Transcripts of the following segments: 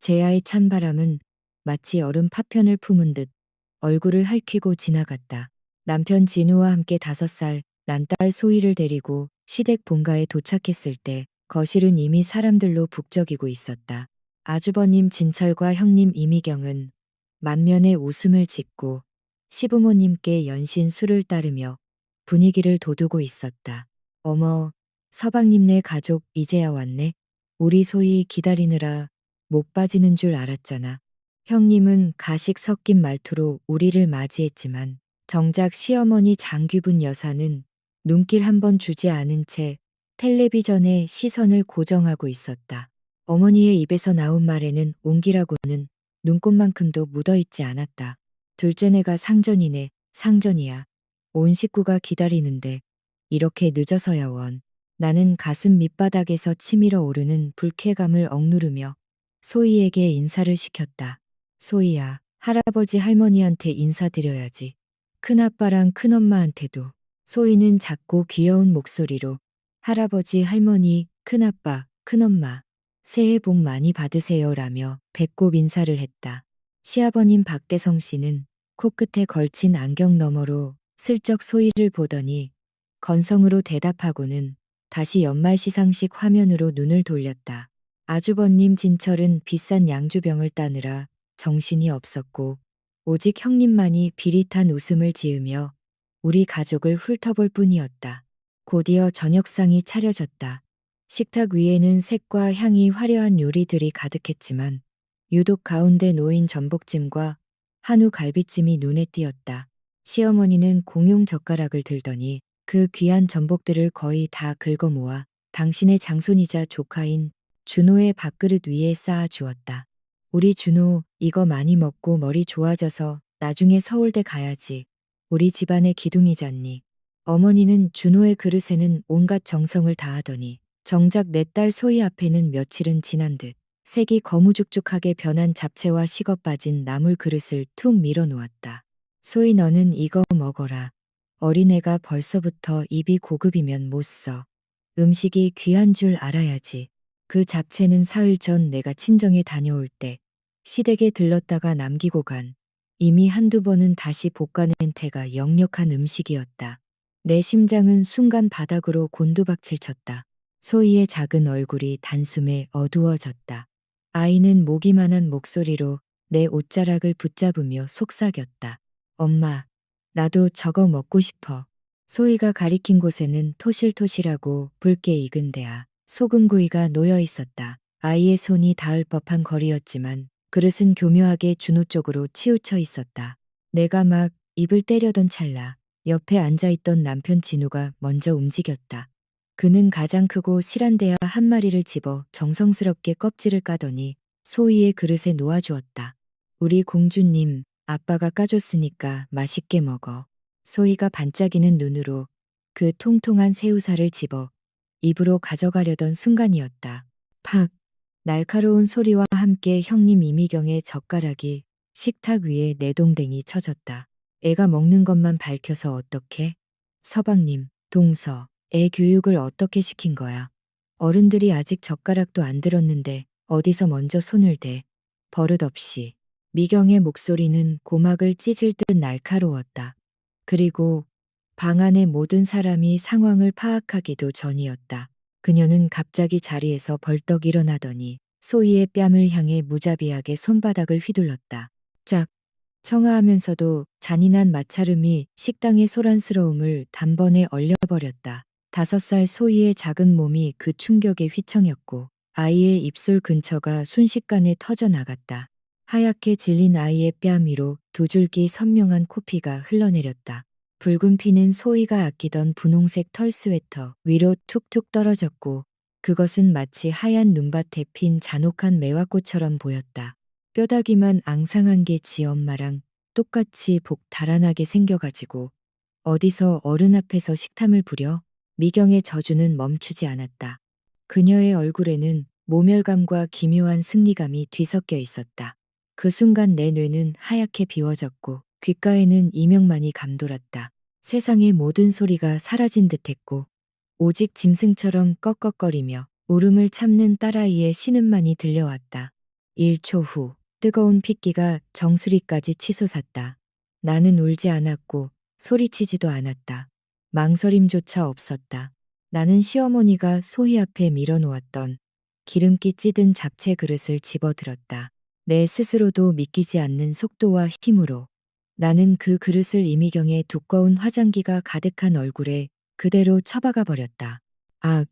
제야의 찬바람은 마치 얼음 파편을 품은 듯 얼굴을 핥히고 지나갔다. 남편 진우와 함께 5살 난 딸 소희를 데리고 시댁 본가에 도착했을 때 거실은 이미 사람들로 북적이고 있었다. 아주버님 진철과 형님 이미경은 만면에 웃음을 짓고 시부모님께 연신 술을 따르며 분위기를 돋우고 있었다. 어머, 서방님네 가족 이제야 왔네. 우리 소희 기다리느라 못 빠지는 줄 알았잖아. 형님은 가식 섞인 말투로 우리를 맞이했지만 정작 시어머니 장귀분 여사는 눈길 한 번 주지 않은 채 텔레비전에 시선을 고정하고 있었다. 어머니의 입에서 나온 말에는 온기라고는 눈꽃만큼도 묻어있지 않았다. 둘째네가 상전이네, 상전이야. 온 식구가 기다리는데 이렇게 늦어서야 원. 나는 가슴 밑바닥에서 치밀어 오르는 불쾌감을 억누르며 소희에게 인사를 시켰다. 소희야, 할아버지 할머니한테 인사드려야지. 큰아빠랑 큰엄마한테도. 소희는 작고 귀여운 목소리로 할아버지 할머니, 큰아빠, 큰엄마, 새해 복 많이 받으세요 라며 배꼽 인사를 했다. 시아버님 박대성 씨는 코끝에 걸친 안경 너머로 슬쩍 소희를 보더니 건성으로 대답하고는 다시 연말 시상식 화면으로 눈을 돌렸다. 아주버님 진철은 비싼 양주병을 따느라 정신이 없었고 오직 형님만이 비릿한 웃음을 지으며 우리 가족을 훑어볼 뿐이었다. 곧이어 저녁상이 차려졌다. 식탁 위에는 색과 향이 화려한 요리들이 가득했지만 유독 가운데 놓인 전복찜과 한우 갈비찜이 눈에 띄었다. 시어머니는 공용 젓가락을 들더니 그 귀한 전복들을 거의 다 긁어 모아 당신의 장손이자 조카인 준호의 밥그릇 위에 쌓아 주었다. 우리 준호 이거 많이 먹고 머리 좋아져서 나중에 서울대 가야지. 우리 집안의 기둥이잖니. 어머니는 준호의 그릇에는 온갖 정성을 다하더니 정작 내 딸 소희 앞에는 며칠은 지난 듯 색이 거무죽죽하게 변한 잡채와 식어 빠진 나물 그릇을 툭 밀어 놓았다. 소희 너는 이거 먹어라. 어린애가 벌써부터 입이 고급이면 못 써. 음식이 귀한 줄 알아야지. 그 잡채는 사흘 전 내가 친정에 다녀올 때 시댁에 들렀다가 남기고 간 이미 한두 번은 다시 볶아낸 태가 역력한 음식이었다. 내 심장은 순간 바닥으로 곤두박질 쳤다. 소희의 작은 얼굴이 단숨에 어두워졌다. 아이는 모기만한 목소리로 내 옷자락을 붙잡으며 속삭였다. 엄마, 나도 저거 먹고 싶어. 소희가 가리킨 곳에는 토실토실하고 붉게 익은 데야 소금구이가 놓여 있었다. 아이의 손이 닿을 법한 거리였지만 그릇은 교묘하게 준호 쪽으로 치우쳐 있었다. 내가 막 입을 때려던 찰나 옆에 앉아있던 남편 진우가 먼저 움직였다. 그는 가장 크고 실한 대야 한 마리를 집어 정성스럽게 껍질을 까더니 소희의 그릇에 놓아주었다. 우리 공주님, 아빠가 까줬으니까 맛있게 먹어. 소희가 반짝이는 눈으로 그 통통한 새우살을 집어 입으로 가져가려던 순간이었다. 팍! 날카로운 소리와 함께 형님 이미경의 젓가락이 식탁 위에 내동댕이 쳐졌다. 애가 먹는 것만 밝혀서 어떡해? 서방님, 동서, 애 교육을 어떻게 시킨 거야? 어른들이 아직 젓가락도 안 들었는데 어디서 먼저 손을 대. 버릇없이. 미경의 목소리는 고막을 찢을 듯 날카로웠다. 그리고 방 안의 모든 사람이 상황을 파악하기도 전이었다. 그녀는 갑자기 자리에서 벌떡 일어나더니 소희의 뺨을 향해 무자비하게 손바닥을 휘둘렀다. 짝! 청아하면서도 잔인한 마찰음이 식당의 소란스러움을 단번에 얼려버렸다. 5살 소희의 작은 몸이 그 충격에 휘청였고 아이의 입술 근처가 순식간에 터져나갔다. 하얗게 질린 아이의 뺨 위로 두 줄기 선명한 코피가 흘러내렸다. 붉은 피는 소희가 아끼던 분홍색 털 스웨터 위로 툭툭 떨어졌고 그것은 마치 하얀 눈밭에 핀 잔혹한 매화꽃처럼 보였다. 뼈다귀만 앙상한 게 지 엄마랑 똑같이 복 달아나게 생겨가지고 어디서 어른 앞에서 식탐을 부려? 미경의 저주는 멈추지 않았다. 그녀의 얼굴에는 모멸감과 기묘한 승리감이 뒤섞여 있었다. 그 순간 내 뇌는 하얗게 비워졌고 귓가에는 이명만이 감돌았다. 세상의 모든 소리가 사라진 듯했고 오직 짐승처럼 꺽꺽거리며 울음을 참는 딸아이의 신음만이 들려왔다. 1초 후 뜨거운 핏기가 정수리까지 치솟았다. 나는 울지 않았고 소리치지도 않았다. 망설임조차 없었다. 나는 시어머니가 소희 앞에 밀어놓았던 기름기 찌든 잡채 그릇을 집어들었다. 내 스스로도 믿기지 않는 속도와 힘으로 나는 그 그릇을 이미경의 두꺼운 화장기가 가득한 얼굴에 그대로 처박아 버렸다. 아,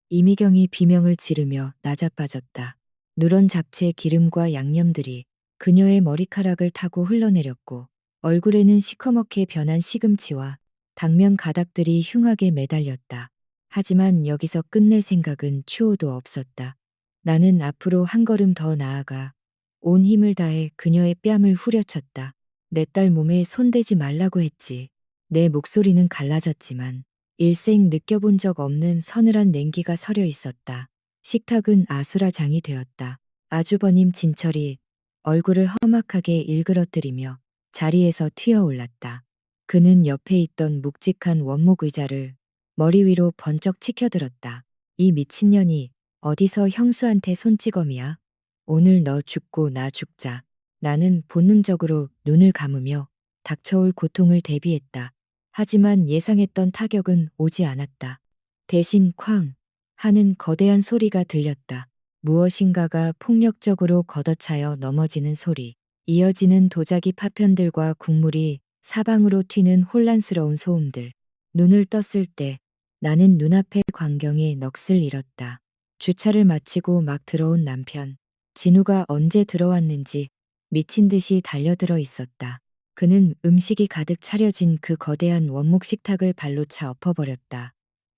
이미경이 비명을 지르며 나자빠졌다. 누런 잡채 기름과 양념들이 그녀의 머리카락을 타고 흘러내렸고 얼굴에는 시커멓게 변한 시금치와 당면 가닥들이 흉하게 매달렸다. 하지만 여기서 끝낼 생각은 추호도 없었다. 나는 앞으로 한 걸음 더 나아가 온 힘을 다해 그녀의 뺨을 후려쳤다. 내 딸 몸에 손대지 말라고 했지. 내 목소리는 갈라졌지만 일생 느껴본 적 없는 서늘한 냉기가 서려 있었다. 식탁은 아수라장이 되었다. 아주버님 진철이 얼굴을 험악하게 일그러뜨리며 자리에서 튀어올랐다. 그는 옆에 있던 묵직한 원목 의자를 머리 위로 번쩍 치켜들었다. 이 미친년이 어디서 형수한테 손찌검이야? 오늘 너 죽고 나 죽자. 나는 본능적으로 눈을 감으며 닥쳐올 고통을 대비했다. 하지만 예상했던 타격은 오지 않았다. 대신 쾅 하는 거대한 소리가 들렸다. 무엇인가가 폭력적으로 걷어차여 넘어지는 소리. 이어지는 도자기 파편들과 국물이 사방으로 튀는 혼란스러운 소음들. 눈을 떴을 때 나는 눈앞의 광경에 넋을 잃었다. 주차를 마치고 막 들어온 남편. 진우가 언제 들어왔는지 미친 듯이 달려들어 있었다. 그는 음식이 가득 차려진 그 거대한 원목 식탁을 발로 차 엎어버렸다.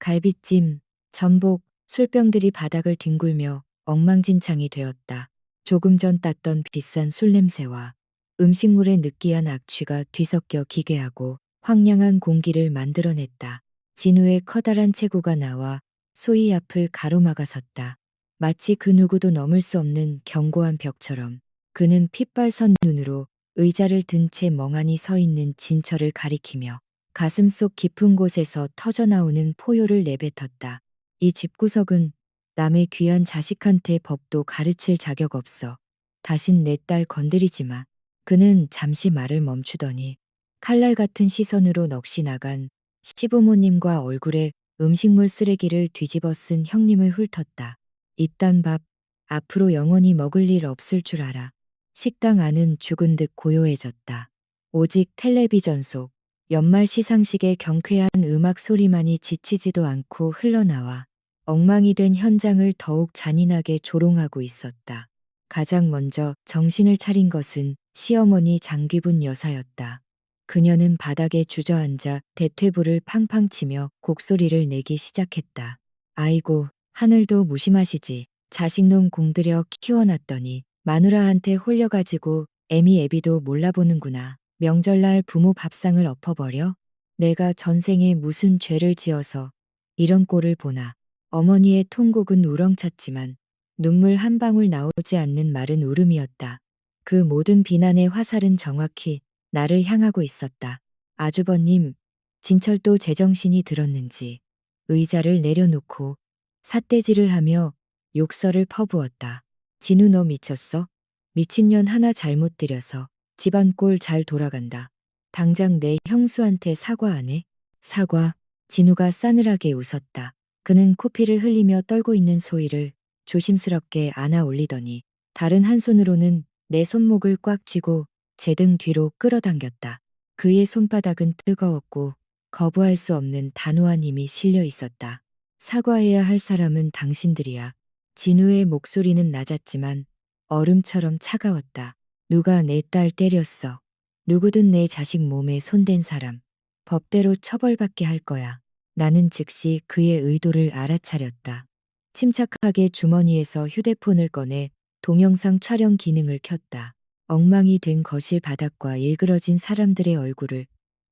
갈비찜, 전복, 술병들이 바닥을 뒹굴며 엉망진창이 되었다. 조금 전 땄던 비싼 술 냄새와 음식물의 느끼한 악취가 뒤섞여 기괴하고 황량한 공기를 만들어냈다. 진우의 커다란 체구가 나와 소희 앞을 가로막아 섰다. 마치 그 누구도 넘을 수 없는 견고한 벽처럼. 그는 핏발선 눈으로 의자를 든 채 멍하니 서 있는 진철을 가리키며 가슴속 깊은 곳에서 터져나오는 포효를 내뱉었다. 이 집구석은 남의 귀한 자식한테 법도 가르칠 자격 없어. 다신 내 딸 건드리지 마. 그는 잠시 말을 멈추더니 칼날 같은 시선으로 넋이 나간 시부모님과 얼굴에 음식물 쓰레기를 뒤집어 쓴 형님을 훑었다. 이딴 밥 앞으로 영원히 먹을 일 없을 줄 알아. 식당 안은 죽은 듯 고요해졌다. 오직 텔레비전 속 연말 시상식의 경쾌한 음악 소리만이 지치지도 않고 흘러나와 엉망이 된 현장을 더욱 잔인하게 조롱하고 있었다. 가장 먼저 정신을 차린 것은 시어머니 장귀분 여사였다. 그녀는 바닥에 주저앉아 대퇴부를 팡팡 치며 곡소리를 내기 시작했다. 아이고, 하늘도 무심하시지. 자식놈 공들여 키워놨더니 마누라한테 홀려가지고 애미 애비도 몰라보는구나. 명절날 부모 밥상을 엎어버려? 내가 전생에 무슨 죄를 지어서 이런 꼴을 보나. 어머니의 통곡은 우렁찼지만 눈물 한 방울 나오지 않는 마른 울음이었다. 그 모든 비난의 화살은 정확히 나를 향하고 있었다. 아주버님, 진철도 제정신이 들었는지 의자를 내려놓고 삿대질을 하며 욕설을 퍼부었다. 진우 너 미쳤어? 미친년 하나 잘못 들여서 집안 꼴 잘 돌아간다. 당장 내 형수한테 사과 안 해? 사과. 진우가 싸늘하게 웃었다. 그는 코피를 흘리며 떨고 있는 소희를 조심스럽게 안아 올리더니 다른 한 손으로는 내 손목을 꽉 쥐고 제 등 뒤로 끌어당겼다. 그의 손바닥은 뜨거웠고 거부할 수 없는 단호한 힘이 실려 있었다. 사과해야 할 사람은 당신들이야. 진우의 목소리는 낮았지만 얼음처럼 차가웠다. 누가 내 딸 때렸어. 누구든 내 자식 몸에 손댄 사람. 법대로 처벌받게 할 거야. 나는 즉시 그의 의도를 알아차렸다. 침착하게 주머니에서 휴대폰을 꺼내 동영상 촬영 기능을 켰다. 엉망이 된 거실 바닥과 일그러진 사람들의 얼굴을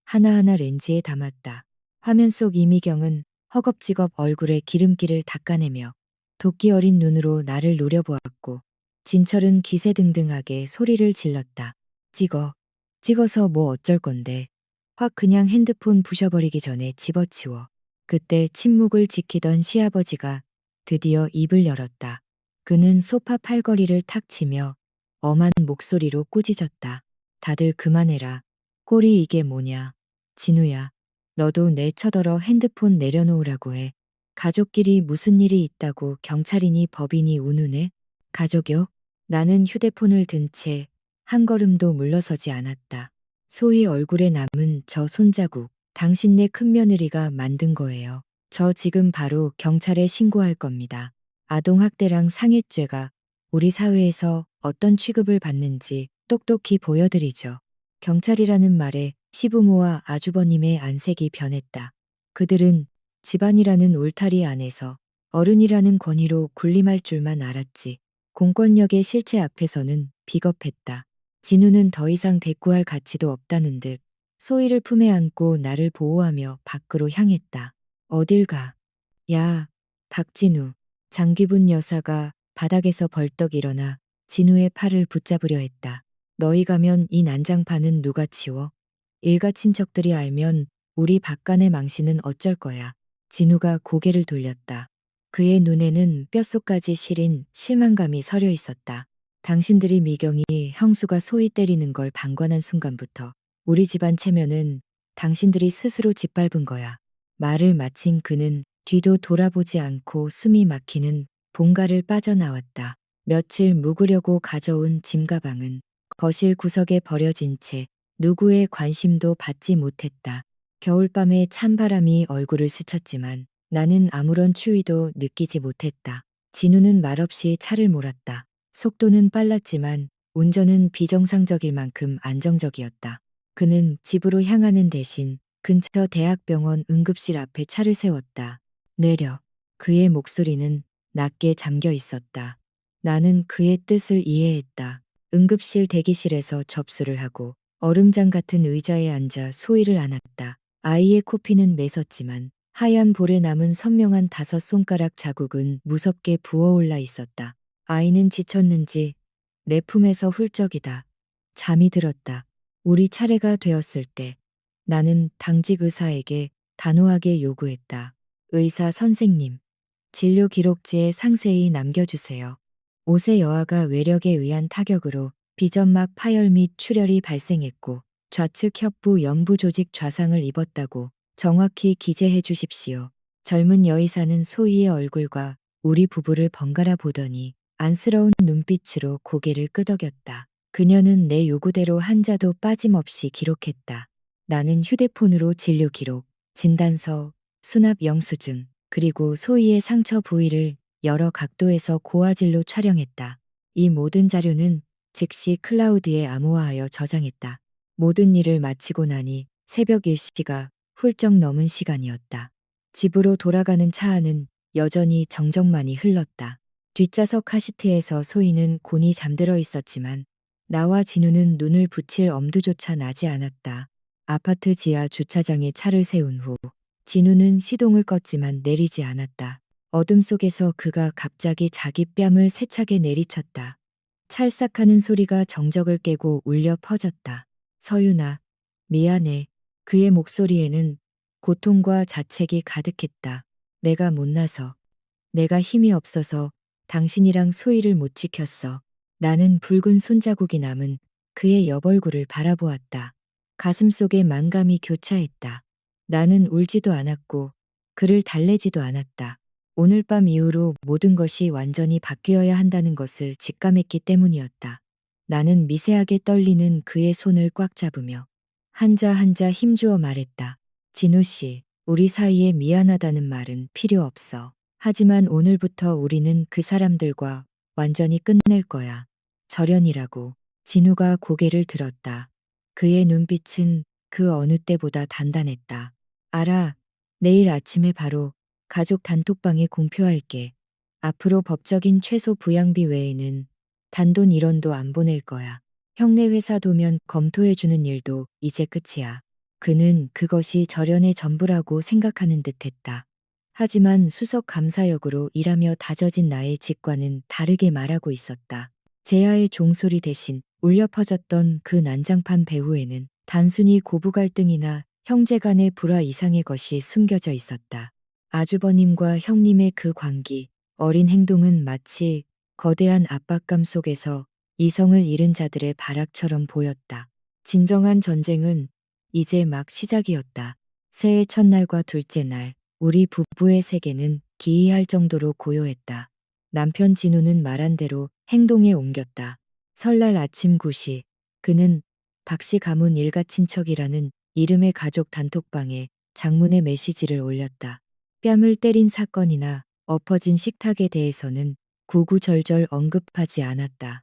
하나하나 렌즈에 담았다. 화면 속 이미경은 허겁지겁 얼굴에 기름기를 닦아내며 도끼 어린 눈으로 나를 노려보았고 진철은 기세등등하게 소리를 질렀다. 찍어. 찍어서 뭐 어쩔 건데. 확 그냥 핸드폰 부셔버리기 전에 집어치워. 그때 침묵을 지키던 시아버지가 드디어 입을 열었다. 그는 소파 팔걸이를 탁 치며 엄한 목소리로 꾸짖었다. 다들 그만해라. 꼴이 이게 뭐냐. 진우야, 너도 내 처더러 핸드폰 내려놓으라고 해. 가족끼리 무슨 일이 있다고 경찰이니 법이니 운운해? 가족요? 나는 휴대폰을 든 채 한 걸음도 물러서지 않았다. 소희 얼굴에 남은 저 손자국, 당신네 큰며느리가 만든 거예요. 저 지금 바로 경찰에 신고할 겁니다. 아동학대랑 상해죄가 우리 사회에서 어떤 취급을 받는지 똑똑히 보여드리죠. 경찰이라는 말에 시부모와 아주버님의 안색이 변했다. 그들은 집안이라는 울타리 안에서 어른이라는 권위로 군림할 줄만 알았지. 공권력의 실체 앞에서는 비겁했다. 진우는 더 이상 대꾸할 가치도 없다는 듯 소희를 품에 안고 나를 보호하며 밖으로 향했다. 어딜 가? 야, 박진우. 장귀분 여사가 바닥에서 벌떡 일어나 진우의 팔을 붙잡으려 했다. 너희 가면 이 난장판은 누가 치워? 일가 친척들이 알면 우리 박간의 망신은 어쩔 거야. 진우가 고개를 돌렸다. 그의 눈에는 뼛속까지 시린 실망감이 서려 있었다. 당신들이 미경이 형수가 소희 때리는 걸 방관한 순간부터 우리 집안 체면은 당신들이 스스로 짓밟은 거야. 말을 마친 그는 뒤도 돌아보지 않고 숨이 막히는 본가를 빠져나왔다. 며칠 묵으려고 가져온 짐가방은 거실 구석에 버려진 채 누구의 관심도 받지 못했다. 겨울밤에 찬바람이 얼굴을 스쳤지만 나는 아무런 추위도 느끼지 못했다. 진우는 말없이 차를 몰았다. 속도는 빨랐지만 운전은 비정상적일 만큼 안정적이었다. 그는 집으로 향하는 대신 근처 대학병원 응급실 앞에 차를 세웠다. 내려. 그의 목소리는 낮게 잠겨 있었다. 나는 그의 뜻을 이해했다. 응급실 대기실에서 접수를 하고 얼음장 같은 의자에 앉아 소희를 안았다. 아이의 코피는 맺었지만 하얀 볼에 남은 선명한 5손가락 자국은 무섭게 부어올라 있었다. 아이는 지쳤는지 내 품에서 훌쩍이다. 잠이 들었다. 우리 차례가 되었을 때 나는 당직 의사에게 단호하게 요구했다. 의사 선생님, 진료 기록지에 상세히 남겨주세요. 5세 여아가 외력에 의한 타격으로 비점막 파열 및 출혈이 발생했고 좌측 협부 연부 조직 좌상을 입었다고 정확히 기재해 주십시오. 젊은 여의사는 소희의 얼굴과 우리 부부를 번갈아 보더니 안쓰러운 눈빛으로 고개를 끄덕였다. 그녀는 내 요구대로 한자도 빠짐없이 기록했다. 나는 휴대폰으로 진료 기록, 진단서, 수납 영수증, 그리고 소희의 상처 부위를 여러 각도에서 고화질로 촬영했다. 이 모든 자료는 즉시 클라우드에 암호화하여 저장했다. 모든 일을 마치고 나니 새벽 1시가 훌쩍 넘은 시간이었다. 집으로 돌아가는 차 안은 여전히 정적만이 흘렀다. 뒷좌석 카시트에서 소희는 곤히 잠들어 있었지만 나와 진우는 눈을 붙일 엄두조차 나지 않았다. 아파트 지하 주차장에 차를 세운 후 진우는 시동을 껐지만 내리지 않았다. 어둠 속에서 그가 갑자기 자기 뺨을 세차게 내리쳤다. 찰싹하는 소리가 정적을 깨고 울려 퍼졌다. 서윤아, 미안해. 그의 목소리에는 고통과 자책이 가득했다. 내가 못나서, 내가 힘이 없어서 당신이랑 소희를 못 지켰어. 나는 붉은 손자국이 남은 그의 옆얼굴을 바라보았다. 가슴속에 만감이 교차했다. 나는 울지도 않았고 그를 달래지도 않았다. 오늘 밤 이후로 모든 것이 완전히 바뀌어야 한다는 것을 직감했기 때문이었다. 나는 미세하게 떨리는 그의 손을 꽉 잡으며 한자 한자 힘주어 말했다. 진우 씨, 우리 사이에 미안하다는 말은 필요 없어. 하지만 오늘부터 우리는 그 사람들과 완전히 끝낼 거야. 절연이라고. 진우가 고개를 들었다. 그의 눈빛은 그 어느 때보다 단단했다. 알아. 내일 아침에 바로 가족 단톡방에 공표할게. 앞으로 법적인 최소 부양비 외에는 단돈 1원도 안 보낼 거야. 형네 회사 도면 검토해주는 일도 이제 끝이야. 그는 그것이 절연의 전부라고 생각하는 듯했다. 하지만 수석 감사역으로 일하며 다져진 나의 직과는 다르게 말하고 있었다. 제야의 종소리 대신 울려 퍼졌던 그 난장판 배후에는 단순히 고부 갈등이나 형제 간의 불화 이상의 것이 숨겨져 있었다. 아주버님과 형님의 그 광기, 어린 행동은 마치 거대한 압박감 속에서 이성을 잃은 자들의 발악처럼 보였다. 진정한 전쟁은 이제 막 시작이었다. 새해 첫날과 둘째 날, 우리 부부의 세계는 기이할 정도로 고요했다. 남편 진우는 말한 대로 행동에 옮겼다. 설날 아침 9시, 그는 박씨 가문 일가 친척이라는 이름의 가족 단톡방에 장문의 메시지를 올렸다. 뺨을 때린 사건이나 엎어진 식탁에 대해서는 구구절절 언급하지 않았다.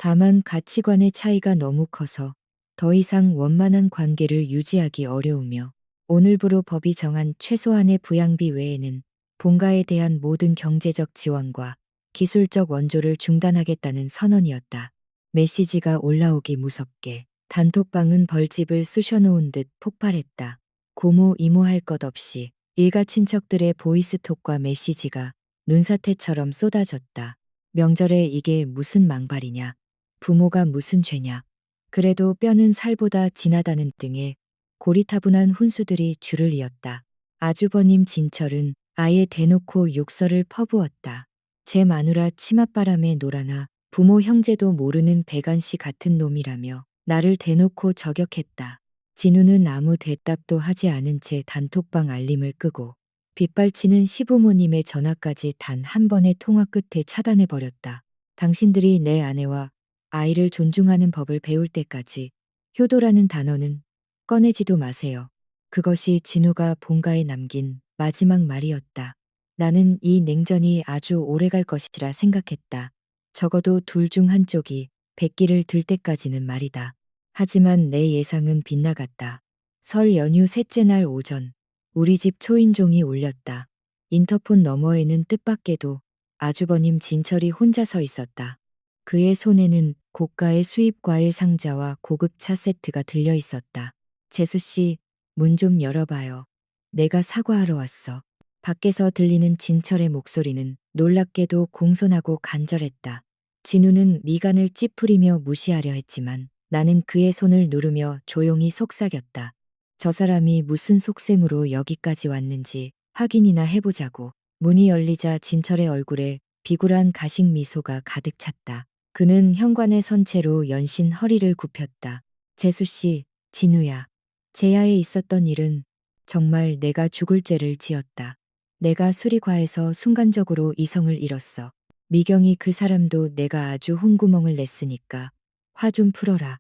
다만 가치관의 차이가 너무 커서 더 이상 원만한 관계를 유지하기 어려우며 오늘부로 법이 정한 최소한의 부양비 외에는 본가에 대한 모든 경제적 지원과 기술적 원조를 중단하겠다는 선언이었다. 메시지가 올라오기 무섭게 단톡방은 벌집을 쑤셔놓은 듯 폭발했다. 고모 이모 할 것 없이 일가 친척들의 보이스톡과 메시지가 눈사태처럼 쏟아졌다. 명절에 이게 무슨 망발이냐. 부모가 무슨 죄냐. 그래도 뼈는 살보다 진하다는 등의 고리타분한 훈수들이 줄을 이었다. 아주버님 진철은 아예 대놓고 욕설을 퍼부었다. 제 마누라 치맛바람에 놀아나 부모 형제도 모르는 배간씨 같은 놈이라며 나를 대놓고 저격했다. 진우는 아무 대답도 하지 않은 채 단톡방 알림을 끄고 빗발치는 시부모님의 전화까지 단 한 번의 통화 끝에 차단해버렸다. 당신들이 내 아내와 아이를 존중하는 법을 배울 때까지 효도라는 단어는 꺼내지도 마세요. 그것이 진우가 본가에 남긴 마지막 말이었다. 나는 이 냉전이 아주 오래 갈 것이라 생각했다. 적어도 둘 중 한쪽이 백기를 들 때까지는 말이다. 하지만 내 예상은 빗나갔다. 설 연휴 셋째 날 오전, 우리 집 초인종이 울렸다. 인터폰 너머에는 뜻밖에도 아주버님 진철이 혼자 서 있었다. 그의 손에는 고가의 수입 과일 상자와 고급 차 세트가 들려 있었다. 재수 씨, 문 좀 열어봐요. 내가 사과하러 왔어. 밖에서 들리는 진철의 목소리는 놀랍게도 공손하고 간절했다. 진우는 미간을 찌푸리며 무시하려 했지만 나는 그의 손을 누르며 조용히 속삭였다. 저 사람이 무슨 속셈으로 여기까지 왔는지 확인이나 해보자고. 문이 열리자 진철의 얼굴에 비굴한 가식 미소가 가득 찼다. 그는 현관에 선 채로 연신 허리를 굽혔다. 재수 씨, 진우야. 제야에 있었던 일은 정말 내가 죽을 죄를 지었다. 내가 술이 과해서 순간적으로 이성을 잃었어. 미경이 그 사람도 내가 아주 혼구멍을 냈으니까 화 좀 풀어라.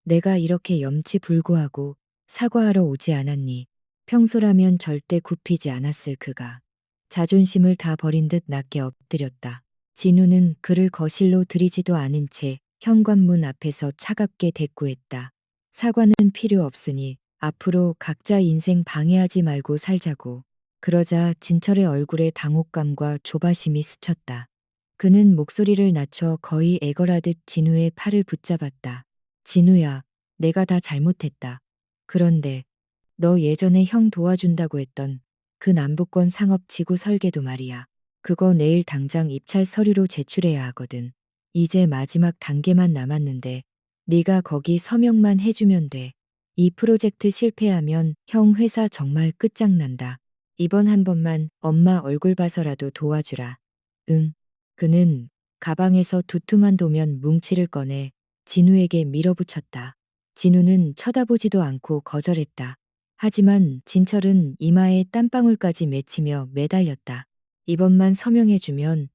내가 이렇게 염치불구하고 사과하러 오지 않았니? 평소라면 절대 굽히지 않았을 그가 자존심을 다 버린 듯 낮게 엎드렸다. 진우는 그를 거실로 들이지도 않은 채 현관문 앞에서 차갑게 대꾸했다. 사과는 필요 없으니 앞으로 각자 인생 방해하지 말고 살자고. 그러자 진철의 얼굴에 당혹감과 조바심이 스쳤다. 그는 목소리를 낮춰 거의 애걸하듯 진우의 팔을 붙잡았다. 진우야, 내가 다 잘못했다. 그런데 너 예전에 형 도와준다고 했던 그 남부권 상업 지구 설계도 말이야. 그거 내일 당장 입찰 서류로 제출해야 하거든. 이제 마지막 단계만 남았는데 네가 거기 서명만 해주면 돼. 이 프로젝트 실패하면 형 회사 정말 끝장난다. 이번 한 번만 엄마 얼굴 봐서라도 도와주라. 응. 그는 가방에서 두툼한 도면 뭉치를 꺼내 진우에게 밀어붙였다. 진우는 쳐다보지도 않고 거절했다. 하지만 진철은 이마에 땀방울까지 맺히며 매달렸다. 이번만 서명해주면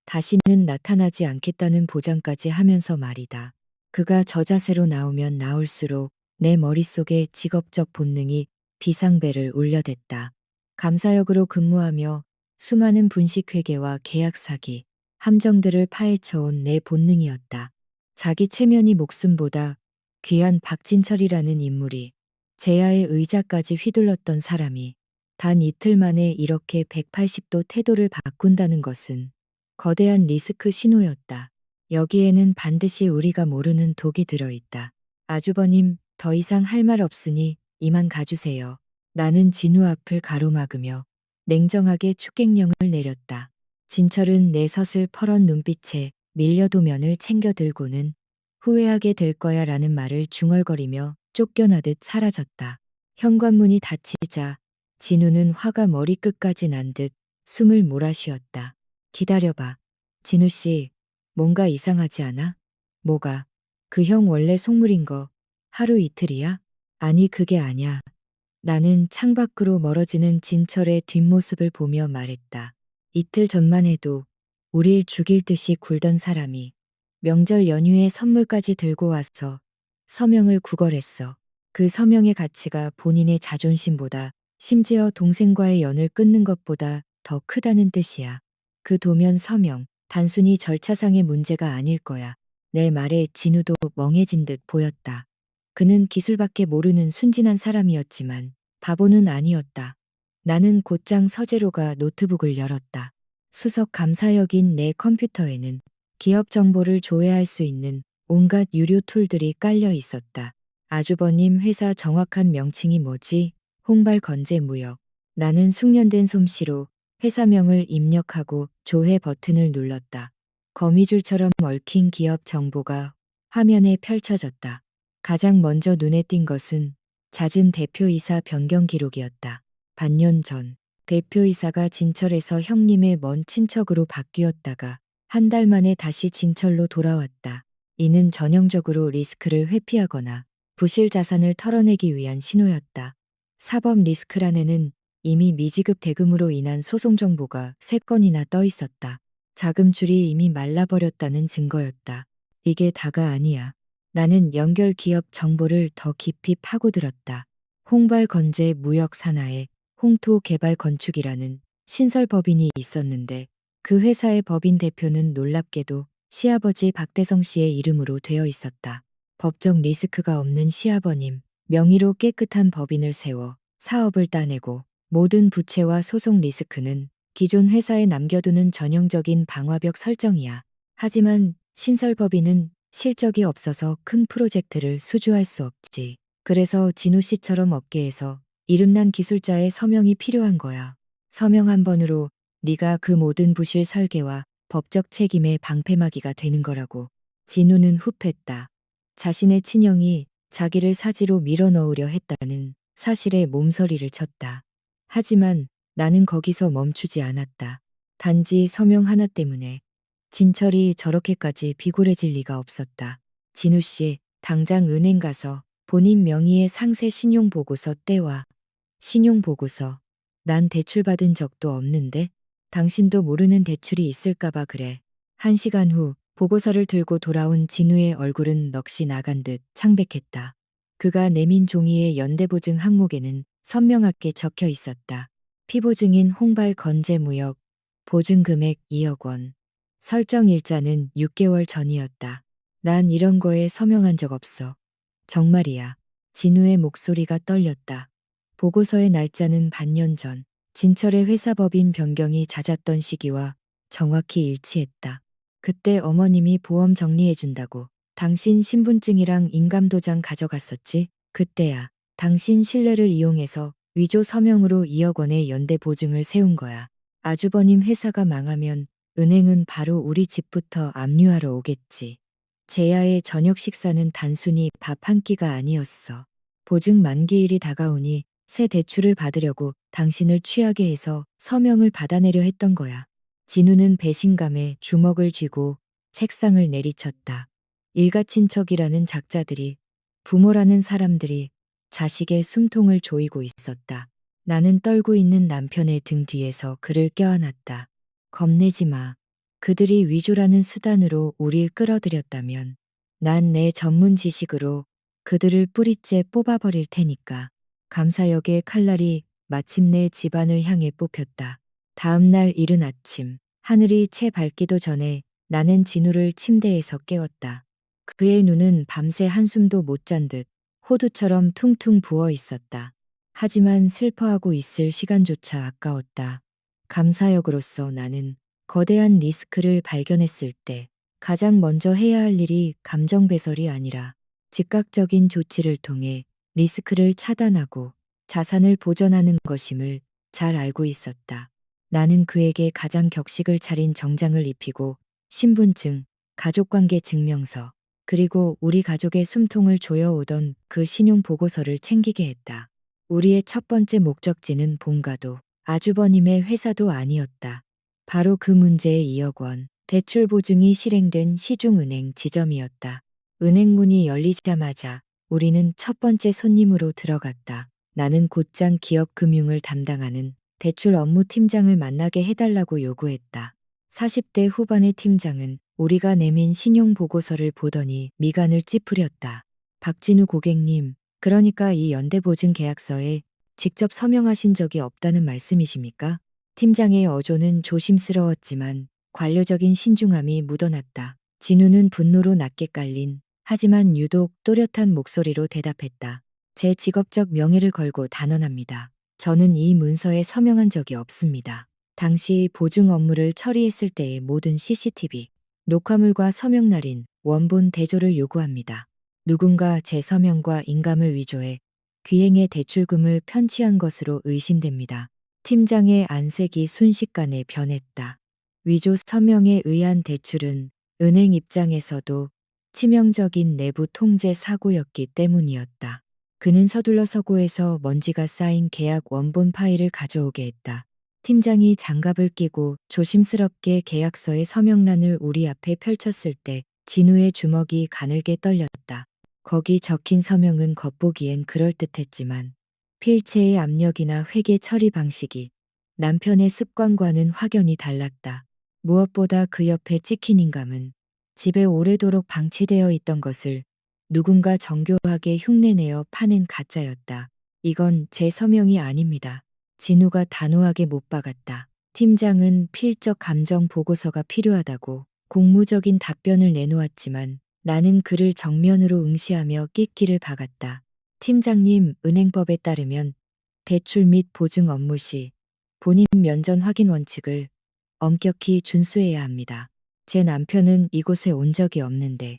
다시는 나타나지 않겠다는 보장까지 하면서 말이다. 그가 저 자세로 나오면 나올수록 내 머릿속에 직업적 본능이 비상벨을 울려댔다. 감사역으로 근무하며 수많은 분식회계와 계약 사기, 함정들을 파헤쳐온 내 본능이었다. 자기 체면이 목숨보다 귀한 박진철이라는 인물이 제야의 의자까지 휘둘렀던 사람이 단 이틀 만에 이렇게 180도 태도를 바꾼다는 것은 거대한 리스크 신호였다. 여기에는 반드시 우리가 모르는 독이 들어있다. 아주버님, 더 이상 할 말 없으니 이만 가주세요. 나는 진우 앞을 가로막으며 냉정하게 축객령을 내렸다. 진철은 내 서슬 퍼런 눈빛에 밀려도면을 챙겨 들고는 후회하게 될 거야 라는 말을 중얼거리며 쫓겨나듯 사라졌다. 현관문이 닫히자 진우는 화가 머리끝까지 난 듯 숨을 몰아쉬었다. 기다려봐. 진우 씨, 뭔가 이상하지 않아? 뭐가? 그 형 원래 속물인 거 하루 이틀이야? 아니 그게 아냐. 나는 창밖으로 멀어지는 진철의 뒷모습을 보며 말했다. 이틀 전만 해도 우릴 죽일 듯이 굴던 사람이 명절 연휴에 선물까지 들고 와서 서명을 구걸했어. 그 서명의 가치가 본인의 자존심보다 심지어 동생과의 연을 끊는 것보다 더 크다는 뜻이야. 그 도면 서명, 단순히 절차상의 문제가 아닐 거야. 내 말에 진우도 멍해진 듯 보였다. 그는 기술밖에 모르는 순진한 사람이었지만 바보는 아니었다. 나는 곧장 서재로가 노트북을 열었다. 수석 감사역인 내 컴퓨터에는 기업 정보를 조회할 수 있는 온갖 유료 툴들이 깔려 있었다. 아주버님 회사 정확한 명칭이 뭐지? 홍발 건재 무역. 나는 숙련된 솜씨로 회사명을 입력하고 조회 버튼을 눌렀다. 거미줄처럼 얽힌 기업 정보가 화면에 펼쳐졌다. 가장 먼저 눈에 띈 것은 잦은 대표이사 변경 기록이었다. 반년 전 대표이사가 진철에서 형님의 먼 친척으로 바뀌었다가 한 달 만에 다시 진철로 돌아왔다. 이는 전형적으로 리스크를 회피하거나 부실 자산을 털어내기 위한 신호였다. 사법 리스크란에는 이미 미지급 대금으로 인한 소송 정보가 3건이나 떠 있었다. 자금줄이 이미 말라버렸다는 증거였다. 이게 다가 아니야. 나는 연결 기업 정보를 더 깊이 파고들었다. 홍발 건재 무역 산하에 홍토 개발 건축이라는 신설 법인이 있었는데 그 회사의 법인 대표는 놀랍게도 시아버지 박대성 씨의 이름으로 되어 있었다. 법적 리스크가 없는 시아버님 명의로 깨끗한 법인을 세워 사업을 따내고 모든 부채와 소송 리스크는 기존 회사에 남겨두는 전형적인 방화벽 설정이야. 하지만 신설법인은 실적이 없어서 큰 프로젝트를 수주할 수 없지. 그래서 진우 씨처럼 업계에서 이름난 기술자의 서명이 필요한 거야. 서명 한 번으로 네가 그 모든 부실 설계와 법적 책임의 방패막이가 되는 거라고. 진우는 흡했다. 자신의 친형이 자기를 사지로 밀어넣으려 했다는 사실에 몸서리를 쳤다. 하지만 나는 거기서 멈추지 않았다. 단지 서명 하나 때문에 진철이 저렇게까지 비굴해질 리가 없었다. 진우 씨, 당장 은행 가서 본인 명의의 상세 신용보고서 떼와. 신용보고서. 난 대출 받은 적도 없는데 당신도 모르는 대출이 있을까봐 그래. 1시간 후 보고서를 들고 돌아온 진우의 얼굴은 넋이 나간 듯 창백했다. 그가 내민 종이의 연대보증 항목에는 선명하게 적혀 있었다. 피보증인 홍발 건재무역, 보증금액 2억 원. 설정 일자는 6개월 전이었다. 난 이런 거에 서명한 적 없어. 정말이야. 진우의 목소리가 떨렸다. 보고서의 날짜는 반년 전, 진철의 회사법인 변경이 잦았던 시기와 정확히 일치했다. 그때 어머님이 보험 정리해준다고 당신 신분증이랑 인감도장 가져갔었지? 그때야. 당신 신뢰를 이용해서 위조 서명으로 2억 원의 연대 보증을 세운 거야. 아주버님 회사가 망하면 은행은 바로 우리 집부터 압류하러 오겠지. 제야의 저녁 식사는 단순히 밥 한 끼가 아니었어. 보증 만기일이 다가오니 새 대출을 받으려고 당신을 취하게 해서 서명을 받아내려 했던 거야. 진우는 배신감에 주먹을 쥐고 책상을 내리쳤다. 일가친척이라는 작자들이, 부모라는 사람들이 자식의 숨통을 조이고 있었다. 나는 떨고 있는 남편의 등 뒤에서 그를 껴안았다. 겁내지 마. 그들이 위조라는 수단으로 우릴 끌어들였다면 난 내 전문 지식으로 그들을 뿌리째 뽑아버릴 테니까. 감사역의 칼날이 마침내 집안을 향해 뽑혔다. 다음 날 이른 아침, 하늘이 채 밝기도 전에 나는 진우를 침대에서 깨웠다. 그의 눈은 밤새 한숨도 못 잔 듯 호두처럼 퉁퉁 부어 있었다. 하지만 슬퍼하고 있을 시간조차 아까웠다. 감사역으로서 나는 거대한 리스크를 발견했을 때 가장 먼저 해야 할 일이 감정 배설이 아니라 즉각적인 조치를 통해 리스크를 차단하고 자산을 보전하는 것임을 잘 알고 있었다. 나는 그에게 가장 격식을 차린 정장을 입히고 신분증, 가족관계 증명서, 그리고 우리 가족의 숨통을 조여오던 그 신용보고서를 챙기게 했다. 우리의 첫 번째 목적지는 본가도 아주버님의 회사도 아니었다. 바로 그 문제의 2억 원. 대출 보증이 실행된 시중은행 지점이었다. 은행 문이 열리자마자 우리는 첫 번째 손님으로 들어갔다. 나는 곧장 기업 금융을 담당하는 대출 업무 팀장을 만나게 해달라고 요구했다. 40대 후반의 팀장은 우리가 내민 신용 보고서를 보더니 미간을 찌푸렸다. 박진우 고객님, 그러니까 이 연대보증 계약서에 직접 서명하신 적이 없다는 말씀이십니까? 팀장의 어조는 조심스러웠지만 관료적인 신중함이 묻어났다. 진우는 분노로 낮게 깔린 하지만 유독 또렷한 목소리로 대답했다. 제 직업적 명예를 걸고 단언합니다. 저는 이 문서에 서명한 적이 없습니다. 당시 보증 업무를 처리했을 때의 모든 CCTV, 녹화물과 서명날인 원본 대조를 요구합니다. 누군가 제 서명과 인감을 위조해 귀행의 대출금을 편취한 것으로 의심됩니다. 팀장의 안색이 순식간에 변했다. 위조 서명에 의한 대출은 은행 입장에서도 치명적인 내부 통제 사고였기 때문이었다. 그는 서둘러 서고에서 먼지가 쌓인 계약 원본 파일을 가져오게 했다. 팀장이 장갑을 끼고 조심스럽게 계약서의 서명란을 우리 앞에 펼쳤을 때 진우의 주먹이 가늘게 떨렸다. 거기 적힌 서명은 겉보기엔 그럴듯했지만 필체의 압력이나 회계 처리 방식이 남편의 습관과는 확연히 달랐다. 무엇보다 그 옆에 찍힌 인감은 집에 오래도록 방치되어 있던 것을 누군가 정교하게 흉내내어 파낸 가짜였다. 이건 제 서명이 아닙니다. 진우가 단호하게 못 박았다. 팀장은 필적 감정 보고서가 필요하다고 공무적인 답변을 내놓았지만 나는 그를 정면으로 응시하며 낄끼를 박았다. 팀장님, 은행법에 따르면 대출 및 보증 업무 시 본인 면전 확인 원칙을 엄격히 준수해야 합니다. 제 남편은 이곳에 온 적이 없는데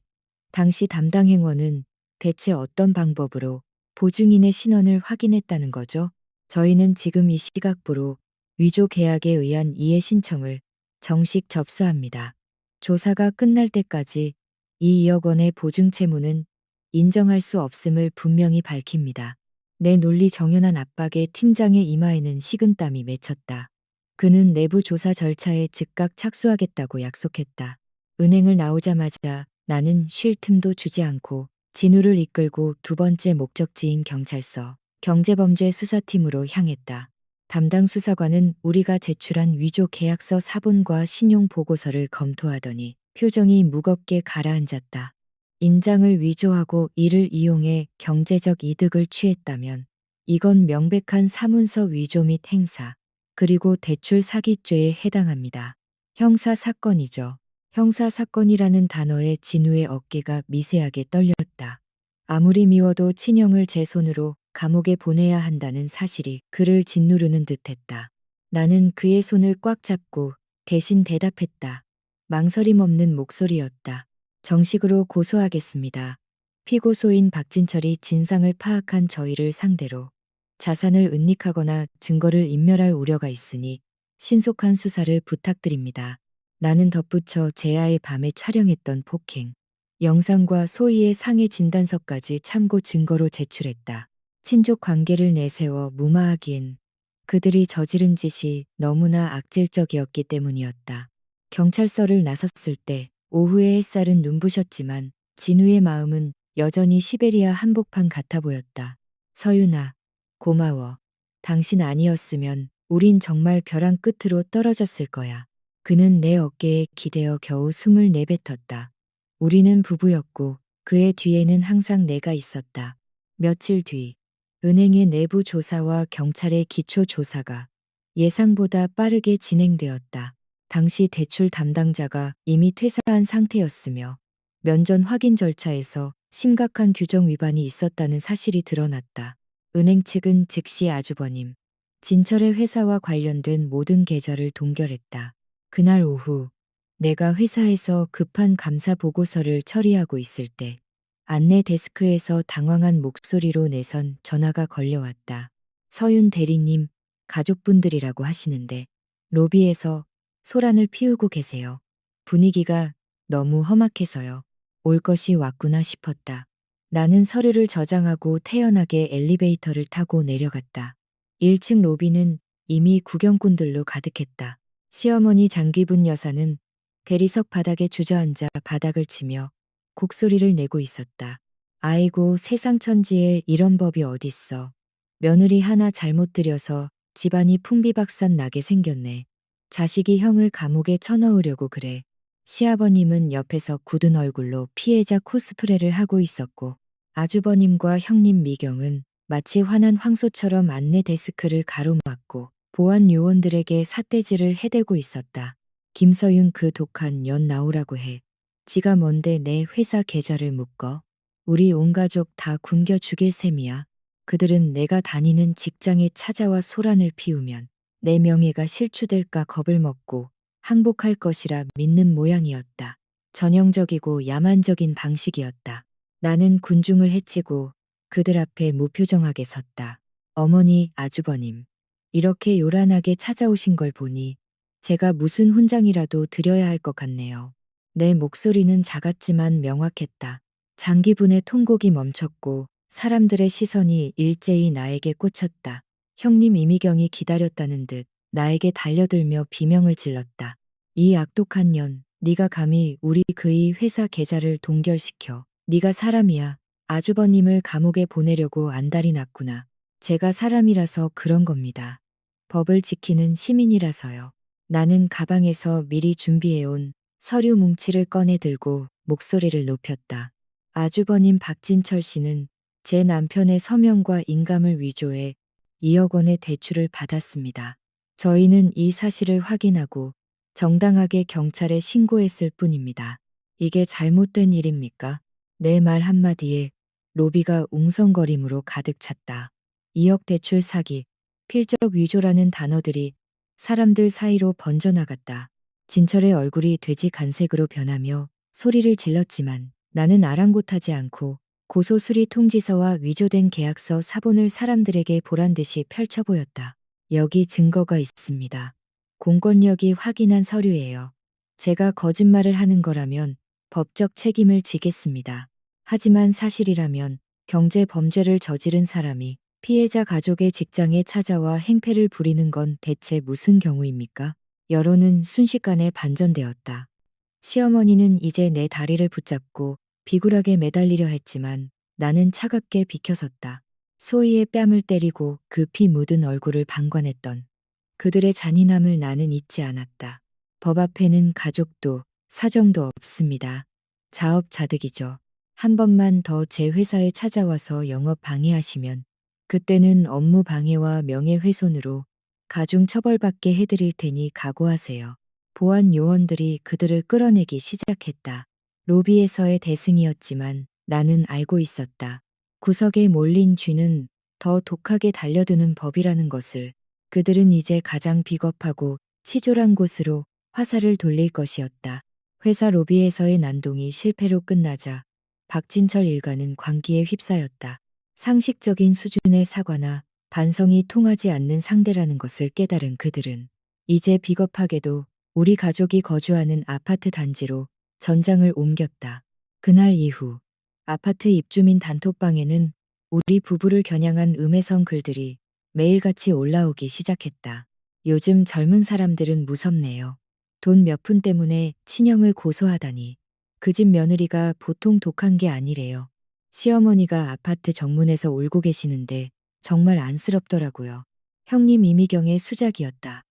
당시 담당 행원은 대체 어떤 방법으로 보증인의 신원을 확인했다는 거죠? 저희는 지금 이 시각부로 위조 계약에 의한 이해 신청을 정식 접수합니다. 조사가 끝날 때까지 이 2억 원의 보증 채무는 인정할 수 없음을 분명히 밝힙니다. 내 논리 정연한 압박에 팀장의 이마에는 식은땀이 맺혔다. 그는 내부 조사 절차에 즉각 착수하겠다고 약속했다. 은행을 나오자마자 나는 쉴 틈도 주지 않고 진우를 이끌고 두 번째 목적지인 경찰서 경제범죄 수사팀으로 향했다. 담당 수사관은 우리가 제출한 위조 계약서 사본과 신용 보고서를 검토하더니 표정이 무겁게 가라앉았다. 인장을 위조하고 이를 이용해 경제적 이득을 취했다면 이건 명백한 사문서 위조 및 행사, 그리고 대출 사기죄에 해당합니다. 형사 사건이죠. 형사 사건이라는 단어에 진우의 어깨가 미세하게 떨렸다. 아무리 미워도 친형을 제 손으로 감옥에 보내야 한다는 사실이 그를 짓누르는 듯했다. 나는 그의 손을 꽉 잡고 대신 대답했다. 망설임 없는 목소리였다. 정식으로 고소하겠습니다. 피고소인 박진철이 진상을 파악한 저희를 상대로 자산을 은닉하거나 증거를 인멸할 우려가 있으니 신속한 수사를 부탁드립니다. 나는 덧붙여 제아의 밤에 촬영했던 폭행 영상과 소희의 상해 진단서까지 참고 증거로 제출했다. 친족 관계를 내세워 무마하기엔 그들이 저지른 짓이 너무나 악질적이었기 때문이었다. 경찰서를 나섰을 때 오후의 햇살은 눈부셨지만 진우의 마음은 여전히 시베리아 한복판 같아 보였다. 서윤아, 고마워. 당신 아니었으면 우린 정말 벼랑 끝으로 떨어졌을 거야. 그는 내 어깨에 기대어 겨우 숨을 내뱉었다. 우리는 부부였고 그의 뒤에는 항상 내가 있었다. 며칠 뒤 은행의 내부 조사와 경찰의 기초 조사가 예상보다 빠르게 진행되었다. 당시 대출 담당자가 이미 퇴사한 상태였으며 면전 확인 절차에서 심각한 규정 위반이 있었다는 사실이 드러났다. 은행 측은 즉시 아주버님, 진철의 회사와 관련된 모든 계좌를 동결했다. 그날 오후 내가 회사에서 급한 감사 보고서를 처리하고 있을 때 안내 데스크에서 당황한 목소리로 내선 전화가 걸려왔다. 서윤 대리님, 가족분들이라고 하시는데 로비에서 소란을 피우고 계세요. 분위기가 너무 험악해서요. 올 것이 왔구나 싶었다. 나는 서류를 저장하고 태연하게 엘리베이터를 타고 내려갔다. 1층 로비는 이미 구경꾼들로 가득했다. 시어머니 장귀분 여사는 대리석 바닥에 주저앉아 바닥을 치며 곡소리를 내고 있었다. 아이고, 세상 천지에 이런 법이 어딨어. 며느리 하나 잘못 들여서 집안이 풍비박산 나게 생겼네. 자식이 형을 감옥에 쳐넣으려고 그래. 시아버님은 옆에서 굳은 얼굴로 피해자 코스프레를 하고 있었고, 아주버님과 형님 미경은 마치 화난 황소처럼 안내 데스크를 가로막고 보안 요원들에게 삿대질을 해대고 있었다. 김서윤, 그 독한 년 나오라고 해. 지가 뭔데 내 회사 계좌를 묶어. 우리 온 가족 다 굶겨 죽일 셈이야. 그들은 내가 다니는 직장에 찾아와 소란을 피우면 내 명예가 실추될까 겁을 먹고 항복할 것이라 믿는 모양이었다. 전형적이고 야만적인 방식이었다. 나는 군중을 해치고 그들 앞에 무표정하게 섰다. 어머니, 아주버님, 이렇게 요란하게 찾아오신 걸 보니 제가 무슨 훈장이라도 드려야 할 것 같네요. 내 목소리는 작았지만 명확했다. 장기분의 통곡이 멈췄고 사람들의 시선이 일제히 나에게 꽂혔다. 형님 이미경이 기다렸다는 듯 나에게 달려들며 비명을 질렀다. 이 악독한 년, 네가 감히 우리 그의 회사 계좌를 동결시켜. 네가 사람이야. 아주버님을 감옥에 보내려고 안달이 났구나. 제가 사람이라서 그런 겁니다. 법을 지키는 시민이라서요. 나는 가방에서 미리 준비해온 서류 뭉치를 꺼내 들고 목소리를 높였다. 아주버님 박진철 씨는 제 남편의 서명과 인감을 위조해 2억 원의 대출을 받았습니다. 저희는 이 사실을 확인하고 정당하게 경찰에 신고했을 뿐입니다. 이게 잘못된 일입니까? 내 말 한마디에 로비가 웅성거림으로 가득 찼다. 2억 대출 사기, 필적 위조라는 단어들이 사람들 사이로 번져나갔다. 진철의 얼굴이 돼지 간색으로 변하며 소리를 질렀지만 나는 아랑곳하지 않고 고소 수리 통지서와 위조된 계약서 사본을 사람들에게 보란 듯이 펼쳐 보였다. 여기 증거가 있습니다. 공권력이 확인한 서류예요. 제가 거짓말을 하는 거라면 법적 책임을 지겠습니다. 하지만 사실이라면 경제 범죄를 저지른 사람이 피해자 가족의 직장에 찾아와 행패를 부리는 건 대체 무슨 경우입니까? 여론은 순식간에 반전되었다. 시어머니는 이제 내 다리를 붙잡고 비굴하게 매달리려 했지만 나는 차갑게 비켜섰다. 소희의 뺨을 때리고 그 피 묻은 얼굴을 방관했던 그들의 잔인함을 나는 잊지 않았다. 법 앞에는 가족도 사정도 없습니다. 자업자득이죠. 한 번만 더 제 회사에 찾아와서 영업 방해하시면 그때는 업무 방해와 명예훼손으로 가중 처벌받게 해드릴 테니 각오하세요. 보안 요원들이 그들을 끌어내기 시작했다. 로비에서의 대승이었지만 나는 알고 있었다. 구석에 몰린 쥐는 더 독하게 달려드는 법이라는 것을. 그들은 이제 가장 비겁하고 치졸한 곳으로 화살을 돌릴 것이었다. 회사 로비에서의 난동이 실패로 끝나자 박진철 일가는 광기에 휩싸였다. 상식적인 수준의 사과나 반성이 통하지 않는 상대라는 것을 깨달은 그들은 이제 비겁하게도 우리 가족이 거주하는 아파트 단지로 전장을 옮겼다. 그날 이후 아파트 입주민 단톡방에는 우리 부부를 겨냥한 음해성 글들이 매일같이 올라오기 시작했다. 요즘 젊은 사람들은 무섭네요. 돈 몇 푼 때문에 친형을 고소하다니. 그 집 며느리가 보통 독한 게 아니래요. 시어머니가 아파트 정문에서 울고 계시는데 정말 안쓰럽더라고요. 형님 이미경의 수작이었다.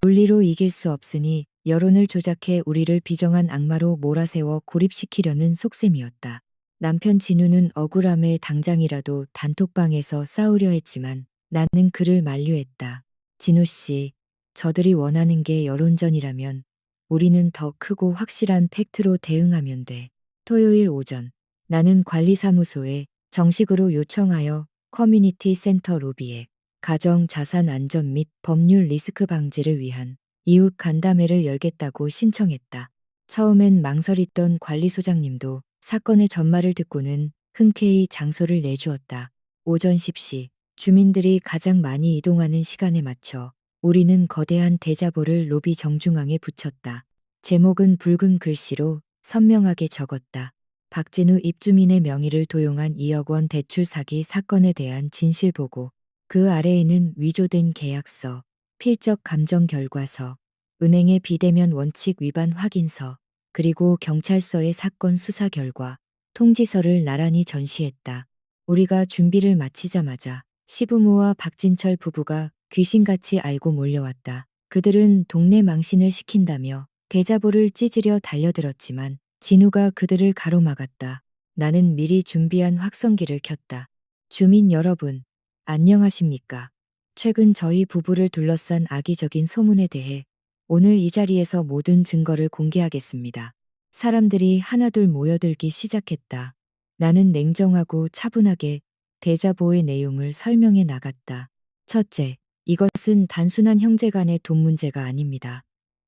논리로 이길 수 없으니 여론을 조작해 우리를 비정한 악마로 몰아세워 고립시키려는 속셈이었다. 남편 진우는 억울함에 당장이라도 단톡방에서 싸우려 했지만 나는 그를 만류했다. 진우 씨, 저들이 원하는 게 여론전이라면 우리는 더 크고 확실한 팩트로 대응하면 돼. 토요일 오전 나는 관리사무소에 정식으로 요청하여 커뮤니티 센터 로비에 가정 자산 안전 및 법률 리스크 방지를 위한 이웃 간담회를 열겠다고 신청했다. 처음엔 망설이던 관리소장님도 사건의 전말을 듣고는 흔쾌히 장소를 내주었다. 오전 10시 주민들이 가장 많이 이동하는 시간에 맞춰 우리는 거대한 대자보를 로비 정중앙에 붙였다. 제목은 붉은 글씨로 선명하게 적었다. 박진우 입주민의 명의를 도용한 2억 원 대출 사기 사건에 대한 진실 보고, 그 아래에는 위조된 계약서, 필적 감정 결과서, 은행의 비대면 원칙 위반 확인서, 그리고 경찰서에 사건 수사 결과 통지서를 나란히 전시했다. 우리가 준비를 마치자마자 시부모와 박진철 부부가 귀신같이 알고 몰려왔다. 그들은 동네 망신을 시킨다며 대자보를 찢으려 달려들었지만 진우가 그들을 가로막았다. 나는 미리 준비한 확성기를 켰다. 주민 여러분, 안녕하십니까? 최근 저희 부부를 둘러싼 악의적인 소문에 대해 오늘 이 자리에서 모든 증거를 공개하겠습니다. 사람들이 하나둘 모여들기 시작했다. 나는 냉정하고 차분하게 대자보의 내용을 설명해 나갔다. 첫째, 이것은 단순한 형제간의 돈 문제가 아닙니다.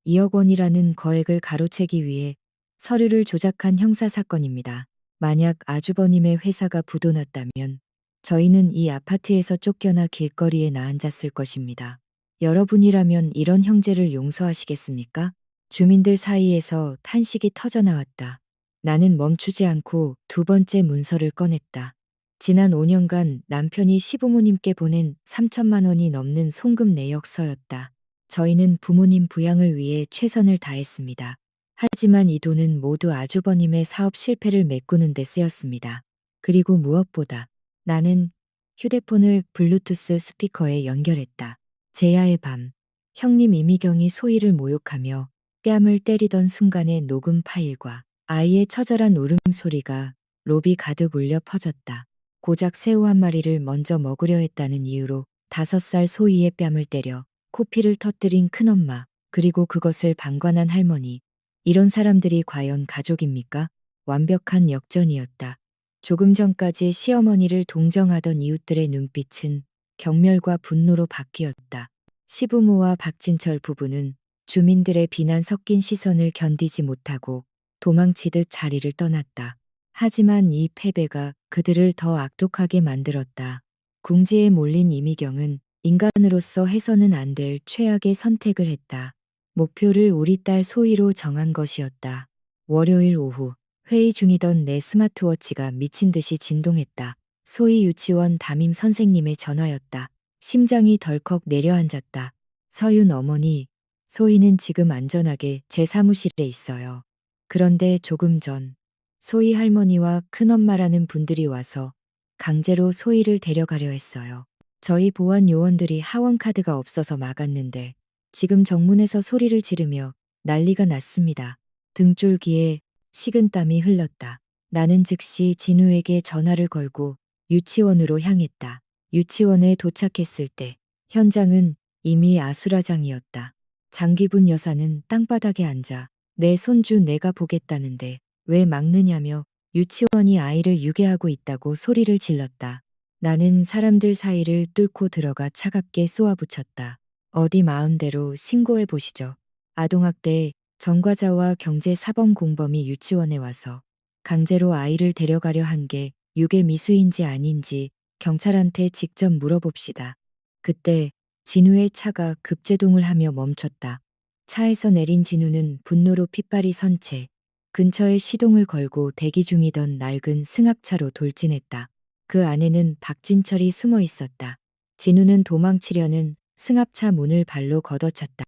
2억 원이라는 거액을 가로채기 위해 서류를 조작한 형사사건입니다. 만약 아주버님의 회사가 부도났다면 저희는 이 아파트에서 쫓겨나 길거리에 나앉았을 것입니다. 여러분이라면 이런 형제를 용서하시겠습니까? 주민들 사이에서 탄식이 터져나왔다. 나는 멈추지 않고 두 번째 문서를 꺼냈다. 지난 5년간 남편이 시부모님께 보낸 3천만 원이 넘는 송금 내역서였다. 저희는 부모님 부양을 위해 최선을 다했습니다. 하지만 이 돈은 모두 아주버님의 사업 실패를 메꾸는 데 쓰였습니다. 그리고 무엇보다 나는 휴대폰을 블루투스 스피커에 연결했다. 제야의 밤, 형님 이미경이 소희를 모욕하며 뺨을 때리던 순간의 녹음 파일과 아이의 처절한 울음소리가 로비 가득 울려 퍼졌다. 고작 새우 한 마리를 먼저 먹으려 했다는 이유로 5살 소희의 뺨을 때려 코피를 터뜨린 큰엄마, 그리고 그것을 방관한 할머니. 이런 사람들이 과연 가족입니까? 완벽한 역전이었다. 조금 전까지 시어머니를 동정하던 이웃들의 눈빛은 경멸과 분노로 바뀌었다. 시부모와 박진철 부부는 주민들의 비난 섞인 시선을 견디지 못하고 도망치듯 자리를 떠났다. 하지만 이 패배가 그들을 더 악독하게 만들었다. 궁지에 몰린 이미경은 인간으로서 해서는 안 될 최악의 선택을 했다. 목표를 우리 딸 소희로 정한 것이었다. 월요일 오후 회의 중이던 내 스마트워치가 미친 듯이 진동했다. 소희 유치원 담임 선생님의 전화였다. 심장이 덜컥 내려앉았다. 서윤 어머니, 소희는 지금 안전하게 제 사무실에 있어요. 그런데 조금 전 소희 할머니와 큰엄마라는 분들이 와서 강제로 소희를 데려가려 했어요. 저희 보안 요원들이 하원 카드가 없어서 막았는데 지금 정문에서 소리를 지르며 난리가 났습니다. 등줄기에 식은땀이 흘렀다. 나는 즉시 진우에게 전화를 걸고 유치원으로 향했다. 유치원에 도착했을 때 현장은 이미 아수라장이었다. 장기분 여사는 땅바닥에 앉아 내 손주 내가 보겠다는데 왜 막느냐며 유치원이 아이를 유괴하고 있다고 소리를 질렀다. 나는 사람들 사이를 뚫고 들어가 차갑게 쏘아붙였다. 어디 마음대로 신고해 보시죠. 아동학대 전과자와 경제사범공범이 유치원에 와서 강제로 아이를 데려가려 한 게 유괴 미수인지 아닌지 경찰한테 직접 물어봅시다. 그때 진우의 차가 급제동을 하며 멈췄다. 차에서 내린 진우는 분노로 핏발이 선 채 근처에 시동을 걸고 대기 중이던 낡은 승합차로 돌진했다. 그 안에는 박진철이 숨어 있었다. 진우는 도망치려는 승합차 문을 발로 걷어찼다.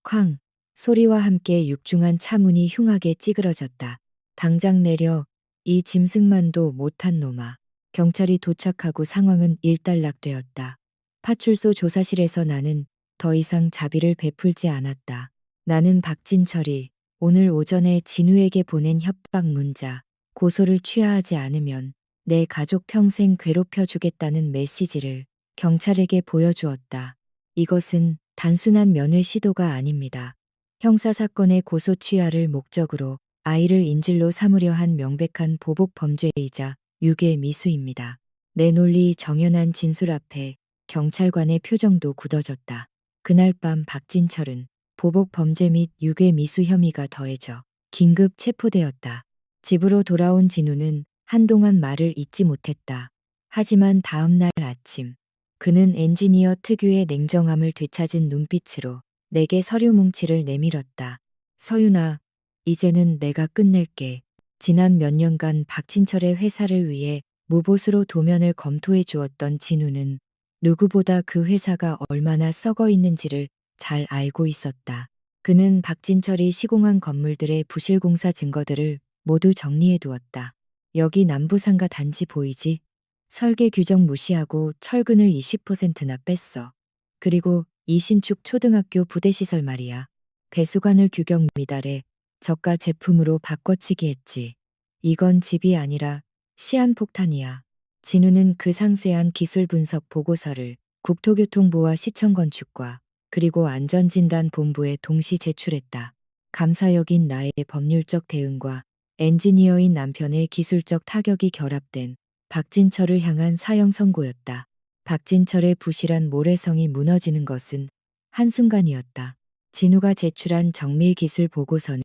쾅! 소리와 함께 육중한 차 문이 흉하게 찌그러졌다. 당장 내려, 이 짐승만도 못한 놈아. 경찰이 도착하고 상황은 일단락되었다. 파출소 조사실에서 나는 더 이상 자비를 베풀지 않았다. 나는 박진철이 오늘 오전에 진우에게 보낸 협박 문자, 고소를 취하하지 않으면 내 가족 평생 괴롭혀 주겠다는 메시지를 경찰에게 보여주었다. 이것은 단순한 면회 시도가 아닙니다. 형사사건의 고소 취하를 목적으로 아이를 인질로 삼으려 한 명백한 보복 범죄이자 유괴 미수입니다. 내 논리 정연한 진술 앞에 경찰관의 표정도 굳어졌다. 그날 밤 박진철은 보복 범죄 및 유괴 미수 혐의가 더해져 긴급 체포되었다. 집으로 돌아온 진우는 한동안 말을 잇지 못했다. 하지만 다음 날 아침 그는 엔지니어 특유의 냉정함을 되찾은 눈빛으로 내게 서류 뭉치를 내밀었다. 서윤아, 이제는 내가 끝낼게. 지난 몇 년간 박진철의 회사를 위해 무보수로 도면을 검토해 주었던 진우는 누구보다 그 회사가 얼마나 썩어 있는지를 잘 알고 있었다. 그는 박진철이 시공한 건물들의 부실공사 증거들을 모두 정리해 두었다. 여기 남부상가 단지 보이지? 설계 규정 무시하고 철근을 20%나 뺐어. 그리고 이 신축 초등학교 부대시설 말이야. 배수관을 규격 미달해 저가 제품으로 바꿔치기 했지. 이건 집이 아니라 시한폭탄이야. 진우는 그 상세한 기술 분석 보고서를 국토교통부와 시청건축과 그리고 안전진단본부에 동시 제출했다. 감사역인 나의 법률적 대응과 엔지니어인 남편의 기술적 타격이 결합된 박진철을 향한 사형 선고였다. 박진철의 부실한 모래성이 무너지는 것은 한순간이었다. 진우가 제출한 정밀기술 보고서는